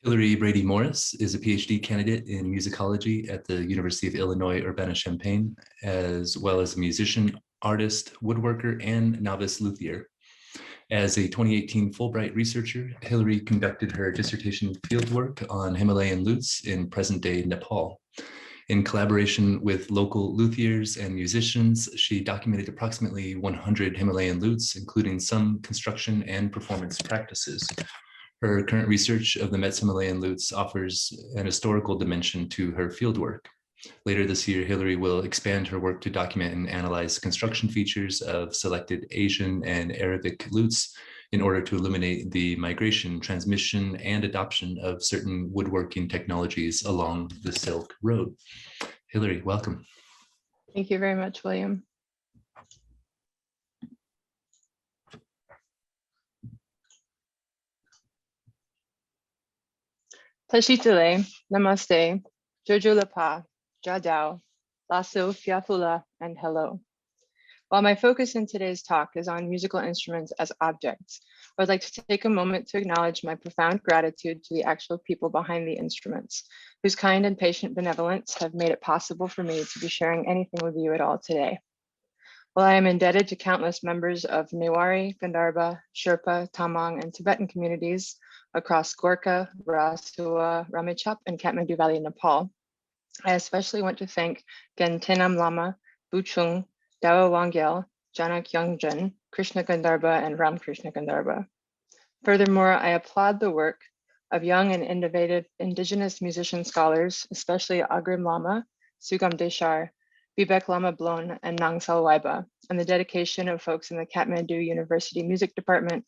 Hilary Brady Morris is a PhD candidate in musicology at the University of Illinois Urbana-Champaign, as well as a musician, artist, woodworker, and novice luthier. As a 2018 Fulbright researcher, Hilary conducted her dissertation fieldwork on Himalayan lutes in present-day Nepal. In collaboration with local luthiers and musicians, she documented approximately 100 Himalayan lutes, including some construction and performance practices. Her current research of the Himalayan lutes offers an historical dimension to her fieldwork. Later this year, Hilary will expand her work to document and analyze construction features of selected Asian and Arabic lutes in order to illuminate the migration, transmission, and adoption of certain woodworking technologies along the Silk Road. Hilary, welcome. Thank you very much, William. Tashitale, Namaste, Jojo Lapa, Jadao, Lasso, Fiafula, and hello. While my focus in today's talk is on musical instruments as objects, I would like to take a moment to acknowledge my profound gratitude to the actual people behind the instruments, whose kind and patient benevolence have made it possible for me to be sharing anything with you at all today. While I am indebted to countless members of Newari, Gandharva, Sherpa, Tamang, and Tibetan communities across Gorkha, Rasua, Ramechhap, and Kathmandu Valley, Nepal, I especially want to thank Gen Tenam Lama, Buchung, Dawa Wangyal, Janak Yongjen, Krishna Gandharva, and Ramkrishna Gandharva. Furthermore, I applaud the work of young and innovative indigenous musician scholars, especially Agrim Lama, Sugam Deshar, Vivek Lama Blon, and Nangsal Waiba, and the dedication of folks in the Kathmandu University Music Department,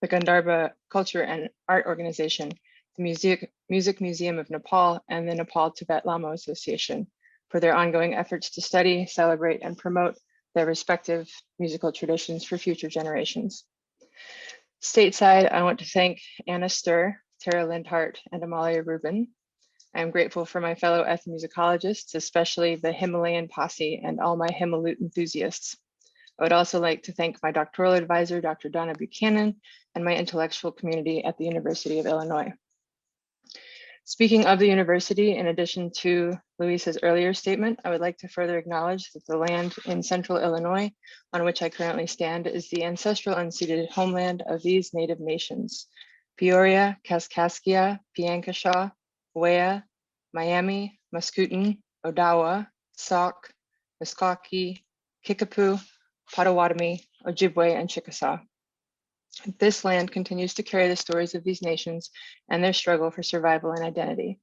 the Gandharva Culture and Art Organization, the Music Museum of Nepal, and the Nepal Tibet Lama Association for their ongoing efforts to study, celebrate, and promote their respective musical traditions for future generations. Stateside, I want to thank Anna Sturr, Tara Lindhart, and Amalia Rubin. I am grateful for my fellow ethnomusicologists, especially the Himalayan posse and all my Himalute enthusiasts. I would also like to thank my doctoral advisor, Dr. Donna Buchanan, and my intellectual community at the University of Illinois. Speaking of the university, in addition to Luisa's earlier statement, I would like to further acknowledge that the land in central Illinois on which I currently stand is the ancestral unceded homeland of these native nations: Peoria, Kaskaskia, Piankashaw, Wea, Miami, Mascoutin, Odawa, Sauk, Meskwaki, Kickapoo, Potawatomi, Ojibwe, and Chickasaw. This land continues to carry the stories of these nations and their struggle for survival and identity.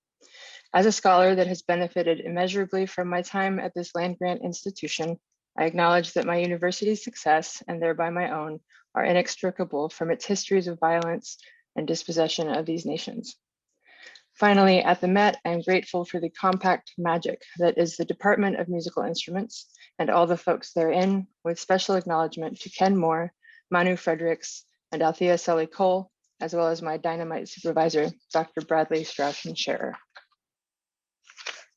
As a scholar that has benefited immeasurably from my time at this land-grant institution, I acknowledge that my university's success, and thereby my own, are inextricable from its histories of violence and dispossession of these nations. Finally, at the Met, I am grateful for the compact magic that is the Department of Musical Instruments and all the folks therein, with special acknowledgement to Ken Moore, Manu Fredericks, and Althea Sully Cole, as well as my dynamite supervisor, Dr. Bradley Strauss-Scherer.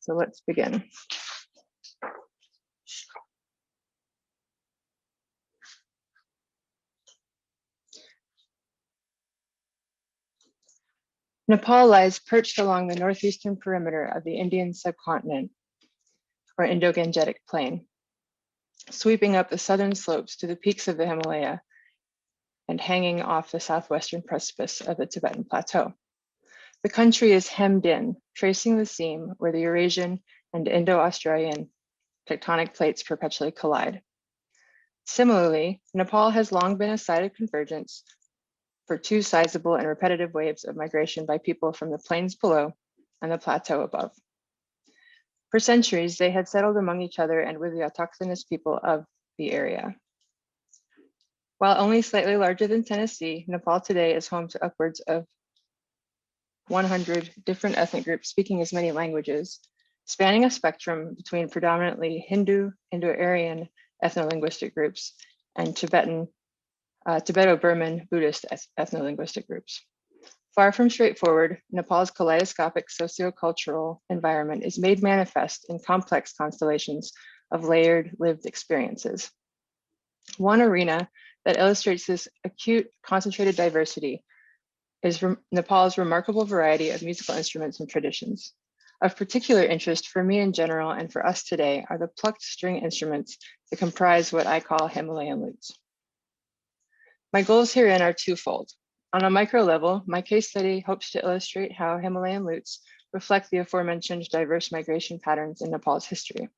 So let's begin. Nepal lies perched along the northeastern perimeter of the Indian subcontinent, or Indo-Gangetic Plain, sweeping up the southern slopes to the peaks of the Himalaya and hanging off the southwestern precipice of the Tibetan Plateau. The country is hemmed in, tracing the seam where the Eurasian and Indo-Australian tectonic plates perpetually collide. Similarly, Nepal has long been a site of convergence for two sizable and repetitive waves of migration by people from the plains below and the plateau above. For centuries, they had settled among each other and with the autochthonous people of the area. While only slightly larger than Tennessee, Nepal today is home to upwards of 100 different ethnic groups speaking as many languages, spanning a spectrum between predominantly Hindu, Indo-Aryan ethno-linguistic groups and Tibeto-Burman Buddhist ethno-linguistic groups. Far from straightforward, Nepal's kaleidoscopic sociocultural environment is made manifest in complex constellations of layered lived experiences. One arena that illustrates this acute, concentrated diversity is Nepal's remarkable variety of musical instruments and traditions. Of particular interest for me in general and for us today are the plucked string instruments that comprise what I call Himalayan lutes. My goals herein are twofold. On a micro level, my case study hopes to illustrate how Himalayan lutes reflect the aforementioned diverse migration patterns in Nepal's history.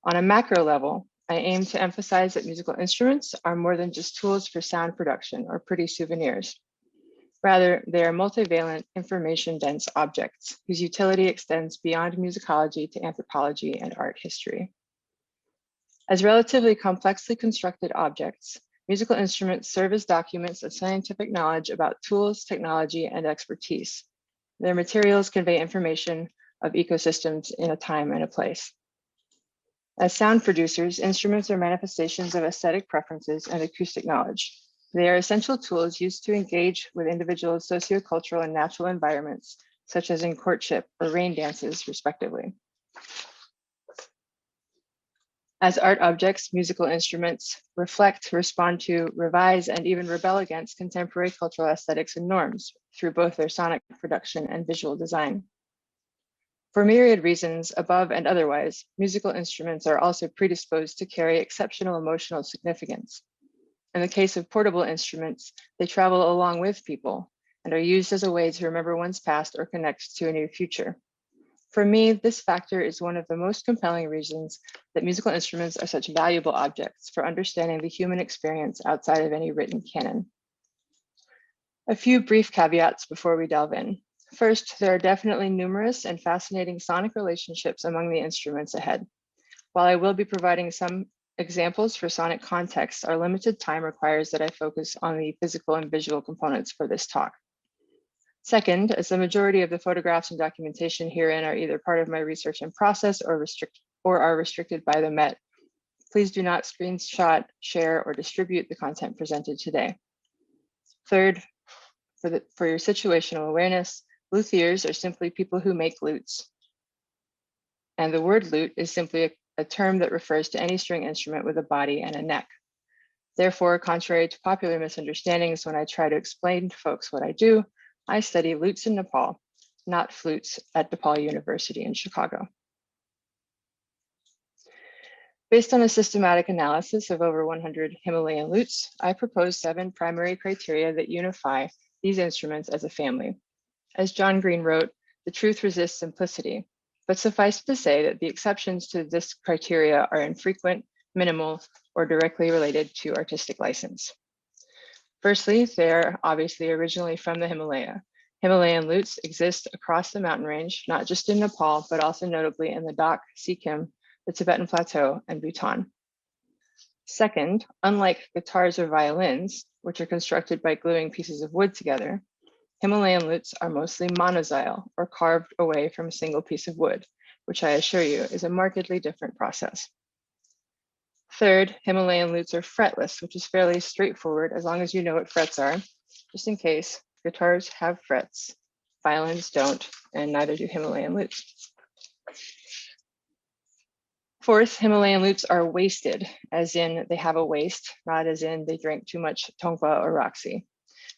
On a macro level, I aim to emphasize that musical instruments are more than just tools for sound production or pretty souvenirs. Rather, they are multivalent, information-dense objects whose utility extends beyond musicology to anthropology and art history. As relatively complexly constructed objects, musical instruments serve as documents of scientific knowledge about tools, technology, and expertise. Their materials convey information of ecosystems in a time and a place. As sound producers, instruments are manifestations of aesthetic preferences and acoustic knowledge. They are essential tools used to engage with individuals' sociocultural and natural environments, such as in courtship or rain dances, respectively. As art objects, musical instruments reflect, respond to, revise, and even rebel against contemporary cultural aesthetics and norms through both their sonic production and visual design. For myriad reasons, above and otherwise, musical instruments are also predisposed to carry exceptional emotional significance. In the case of portable instruments, they travel along with people and are used as a way to remember one's past or connect to a new future. For me, this factor is one of the most compelling reasons that musical instruments are such valuable objects for understanding the human experience outside of any written canon. A few brief caveats before we delve in. First, there are definitely numerous and fascinating sonic relationships among the instruments ahead. While I will be providing some examples for sonic context, our limited time requires that I focus on the physical and visual components for this talk. Second, as the majority of the photographs and documentation herein are either part of my research and process or are restricted by the Met, please do not screenshot, share, or distribute the content presented today. Third, for your situational awareness, luthiers are simply people who make lutes. And the word lute is simply a term that refers to any string instrument with a body and a neck. Therefore, contrary to popular misunderstandings, when I try to explain to folks what I do, I study lutes in Nepal, not flutes at DePaul University in Chicago. Based on a systematic analysis of over 100 Himalayan lutes, I propose 7 primary criteria that unify these instruments as a family. As John Green wrote, the truth resists simplicity, but suffice to say that the exceptions to this criteria are infrequent, minimal, or directly related to artistic license. Firstly, they are obviously originally from the Himalaya. Himalayan lutes exist across the mountain range, not just in Nepal, but also notably in Ladakh, Sikkim, the Tibetan Plateau, and Bhutan. Second, unlike guitars or violins, which are constructed by gluing pieces of wood together, Himalayan lutes are mostly monoxyle, or carved away from a single piece of wood, which I assure you is a markedly different process. Third, Himalayan lutes are fretless, which is fairly straightforward as long as you know what frets are. Just in case, guitars have frets, violins don't, and neither do Himalayan lutes. Fourth, Himalayan lutes are waisted, as in they have a waist, not as in they drank too much Tongpa or Roxy.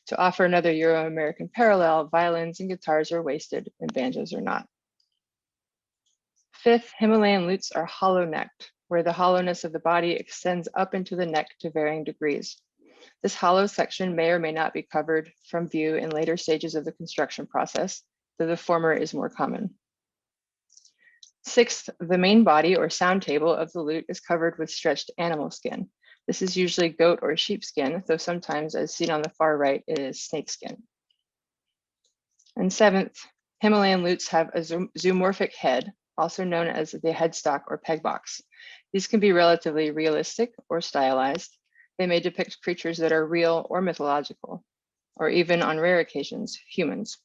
To offer another Euro-American parallel, violins and guitars are waisted and banjos are not. Fifth, Himalayan lutes are hollow-necked, where the hollowness of the body extends up into the neck to varying degrees. This hollow section may or may not be covered from view in later stages of the construction process, though the former is more common. Sixth, the main body or sound table of the lute is covered with stretched animal skin. This is usually goat or sheepskin, though sometimes, as seen on the far right, it is snakeskin. And seventh, Himalayan lutes have a zoomorphic head, also known as the headstock or pegbox. These can be relatively realistic or stylized. They may depict creatures that are real or mythological, or even on rare occasions, humans.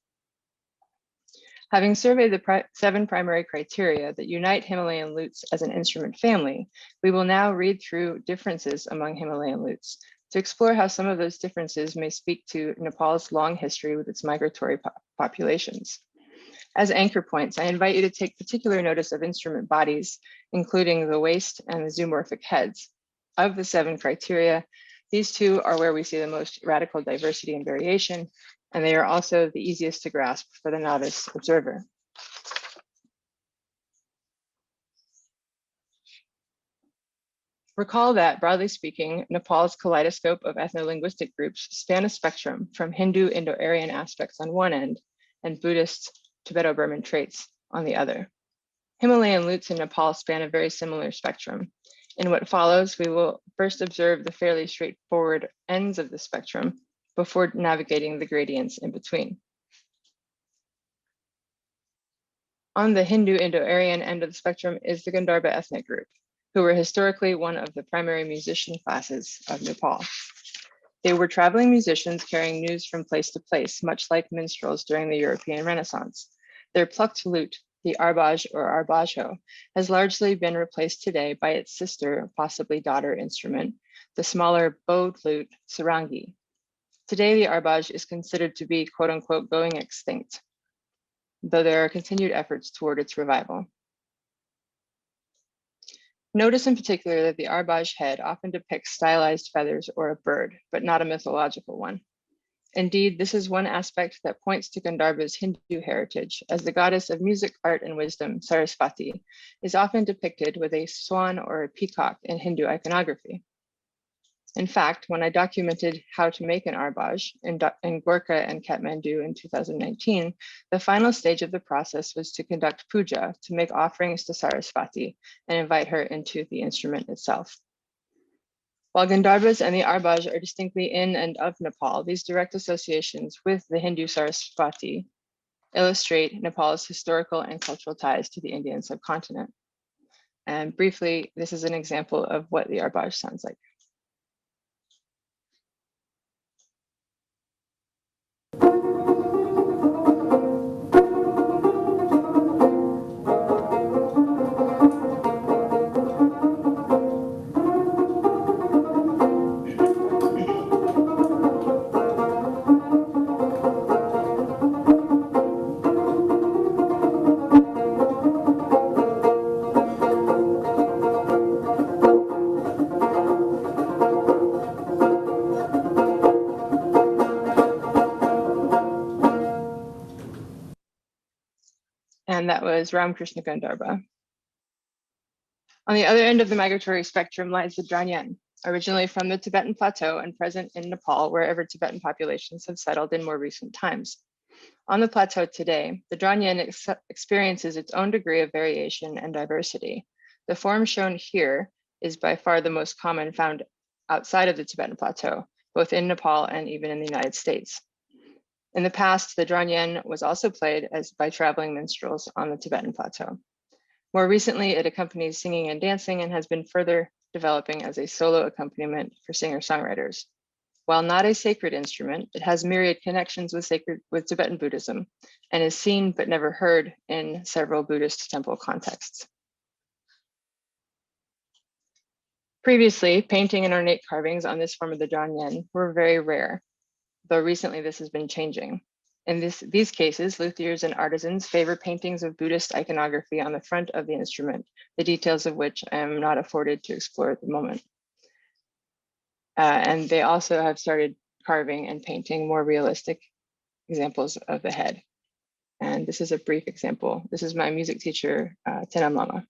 Having surveyed the 7 primary criteria that unite Himalayan lutes as an instrument family, we will now read through differences among Himalayan lutes to explore how some of those differences may speak to Nepal's long history with its migratory populations. As anchor points, I invite you to take particular notice of instrument bodies, including the waist and the zoomorphic heads. Of the 7 criteria, these 2 are where we see the most radical diversity and variation, and they are also the easiest to grasp for the novice observer. Recall that, broadly speaking, Nepal's kaleidoscope of ethno-linguistic groups span a spectrum from Hindu Indo-Aryan aspects on one end and Buddhist Tibeto-Burman traits on the other. Himalayan lutes in Nepal span a very similar spectrum. In what follows, we will first observe the fairly straightforward ends of the spectrum before navigating the gradients in between. On the Hindu Indo-Aryan end of the spectrum is the Gandharva ethnic group, who were historically one of the primary musician classes of Nepal. They were traveling musicians carrying news from place to place, much like minstrels during the European Renaissance. Their plucked lute, the arbaj or arbajo, has largely been replaced today by its sister, possibly daughter instrument, the smaller bowed lute, sarangi. Today, the arbaj is considered to be quote unquote going extinct, though there are continued efforts toward its revival. Notice in particular that the arbaj head often depicts stylized feathers or a bird, but not a mythological one. Indeed, this is one aspect that points to Gandharva's Hindu heritage, as the goddess of music, art, and wisdom, Saraswati, is often depicted with a swan or a peacock in Hindu iconography. In fact, when I documented how to make an arbaj in Gorkha and Kathmandu in 2019, the final stage of the process was to conduct puja, to make offerings to Saraswati and invite her into the instrument itself. While Gandharvas and the arbaj are distinctly in and of Nepal, these direct associations with the Hindu Saraswati illustrate Nepal's historical and cultural ties to the Indian subcontinent. And briefly, this is an example of what the arbaj sounds like. And that was Ramakrishna Gandharva. On the other end of the migratory spectrum lies the Dranyan, originally from the Tibetan Plateau and present in Nepal, wherever Tibetan populations have settled in more recent times. On the plateau today, the Dranyan experiences its own degree of variation and diversity. The form shown here is by far the most common found outside of the Tibetan Plateau, both in Nepal and even in the United States. In the past, the Dranyan was also played by traveling minstrels on the Tibetan Plateau. More recently, it accompanies singing and dancing and has been further developing as a solo accompaniment for singer-songwriters. While not a sacred instrument, it has myriad connections with Tibetan Buddhism and is seen but never heard in several Buddhist temple contexts. Previously, painting and ornate carvings on this form of the Dranyan were very rare, though recently this has been changing. In these cases, luthiers and artisans favor paintings of Buddhist iconography on the front of the instrument, the details of which I am not afforded to explore at the moment. And they also have started carving and painting more realistic examples of the head. And this is a brief example. This is my music teacher, Tenam Lama.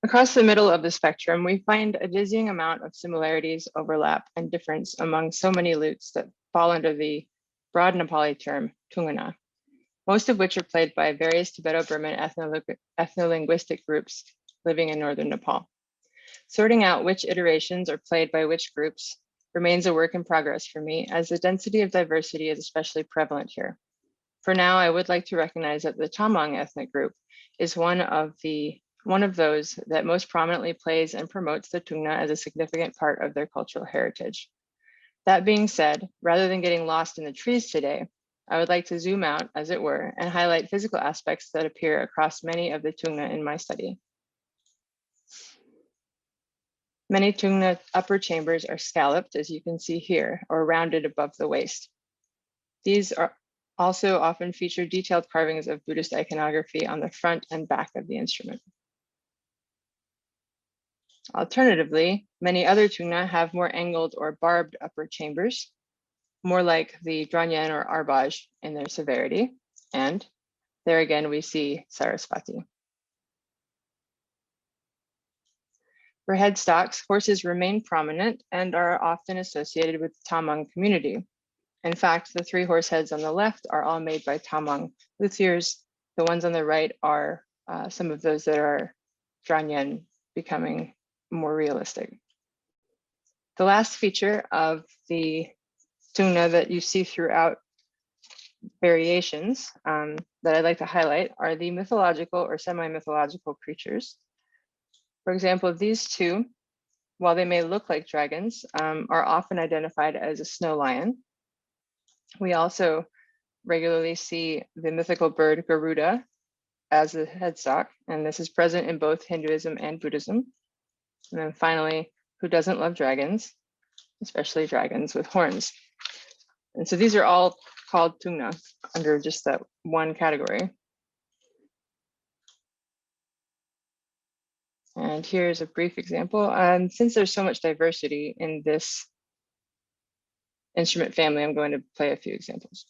Across the middle of the spectrum, we find a dizzying amount of similarities, overlap, and difference among so many lutes that fall under the broad Nepali term tungana, most of which are played by various Tibeto-Burman ethno-linguistic groups living in northern Nepal. Sorting out which iterations are played by which groups remains a work in progress for me, as the density of diversity is especially prevalent here. For now, I would like to recognize that the Tamang ethnic group is one of those that most prominently plays and promotes the tungna as a significant part of their cultural heritage. That being said, rather than getting lost in the trees today, I would like to zoom out, as it were, and highlight physical aspects that appear across many of the tungna in my study. Many tungna upper chambers are scalloped, as you can see here, or rounded above the waist. These are also often feature detailed carvings of Buddhist iconography on the front and back of the instrument. Alternatively, many other tungna have more angled or barbed upper chambers, more like the Dranyen or Arbaj in their severity. And there again, we see Sarasvati. For headstocks, horses remain prominent and are often associated with the Tamang community. In fact, the 3 horse heads on the left are all made by Tamang luthiers. The ones on the right are some of those that are Dranyen, becoming more realistic. The last feature of the tungna that you see throughout variations that I'd like to highlight are the mythological or semi-mythological creatures. For example, these 2, while they may look like dragons, are often identified as a snow lion. We also regularly see the mythical bird Garuda as a headstock, and this is present in both Hinduism and Buddhism. And then finally, who doesn't love dragons, especially dragons with horns? And so these are all called tungna under just that one category. And here's a brief example. Since there's so much diversity in this instrument family, I'm going to play a few examples.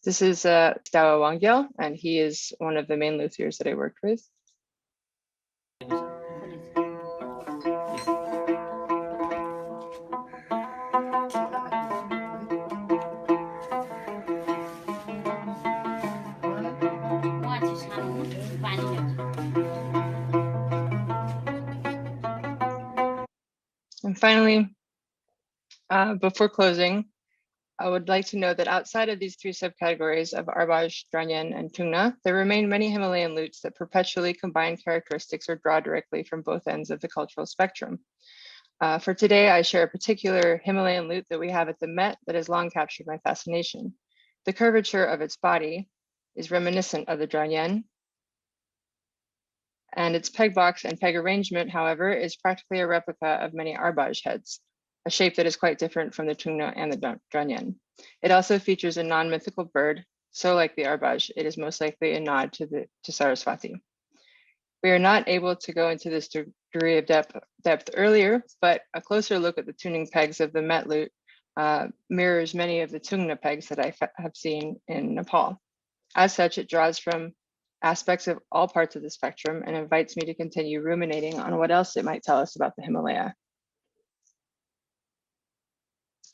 This is Dawa Wangyal, and he is one of the main luthiers that I worked with. And finally, before closing, I would like to note that outside of these 3 subcategories of Arbaj, Dranyen, and Tungna, there remain many Himalayan lutes that perpetually combine characteristics or draw directly from both ends of the cultural spectrum. For today, I share a particular Himalayan lute that we have at the Met that has long captured my fascination. The curvature of its body is reminiscent of the Dranyen, and its peg box and peg arrangement, however, is practically a replica of many Arbaj heads, a shape that is quite different from the Tungna and the Dranyen. It also features a non-mythical bird, so like the Arbaj, it is most likely a nod to Sarasvati. We are not able to go into this degree of depth earlier, but a closer look at the tuning pegs of the Met lute mirrors many of the Tungna pegs that I have seen in Nepal. As such, it draws from aspects of all parts of the spectrum and invites me to continue ruminating on what else it might tell us about the Himalaya.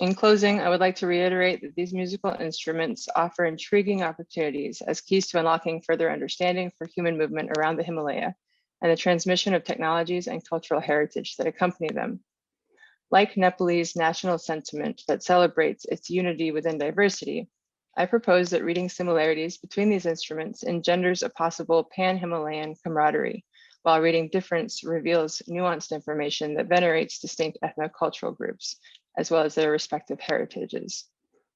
In closing, I would like to reiterate that these musical instruments offer intriguing opportunities as keys to unlocking further understanding for human movement around the Himalaya and the transmission of technologies and cultural heritage that accompany them. Like Nepalese national sentiment that celebrates its unity within diversity, I propose that reading similarities between these instruments engenders a possible pan-Himalayan camaraderie, while reading difference reveals nuanced information that venerates distinct ethnocultural groups, as well as their respective heritages.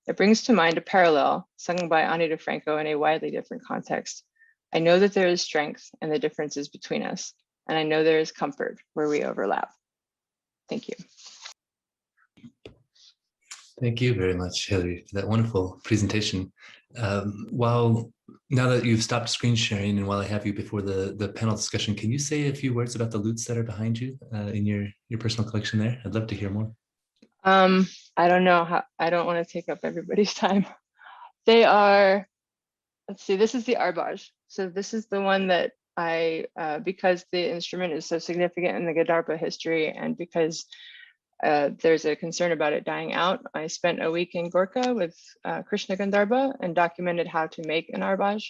It brings to mind a parallel sung by Ani DeFranco in a widely different context. I know that there is strength in the differences between us, and I know there is comfort where we overlap. Thank you. Thank you very much, Hilary, for that wonderful presentation. Now that you've stopped screen sharing and while I have you before the panel discussion, can you say a few words about the lutes that are behind you in your personal collection there? I'd love to hear more. I don't know how, I don't want to take up everybody's time. They are, let's see, this is the Arbaj. So this is the one that I, because the instrument is so significant in the Gadarpa history and because there's a concern about it dying out. I spent a week in Gorkha with Krishna Gandharva and documented how to make an arbaj,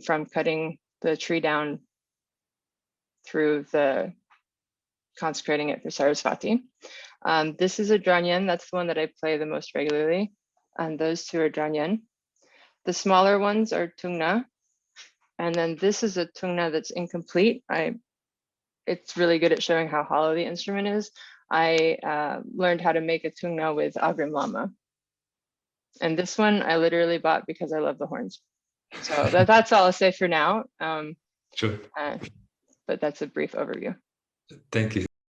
from cutting the tree down through the consecrating it for Saraswati. This is a dranyan. That's the one that I play the most regularly. And those two are dranyan. The smaller ones are tungna. And then this is a tungna that's incomplete. It's really good at showing how hollow the instrument is. I learned how to make a tungna with Agrim Lama. And this one I literally bought because I love the horns. So that's all I'll say for now. Sure. But that's a brief overview. Thank you.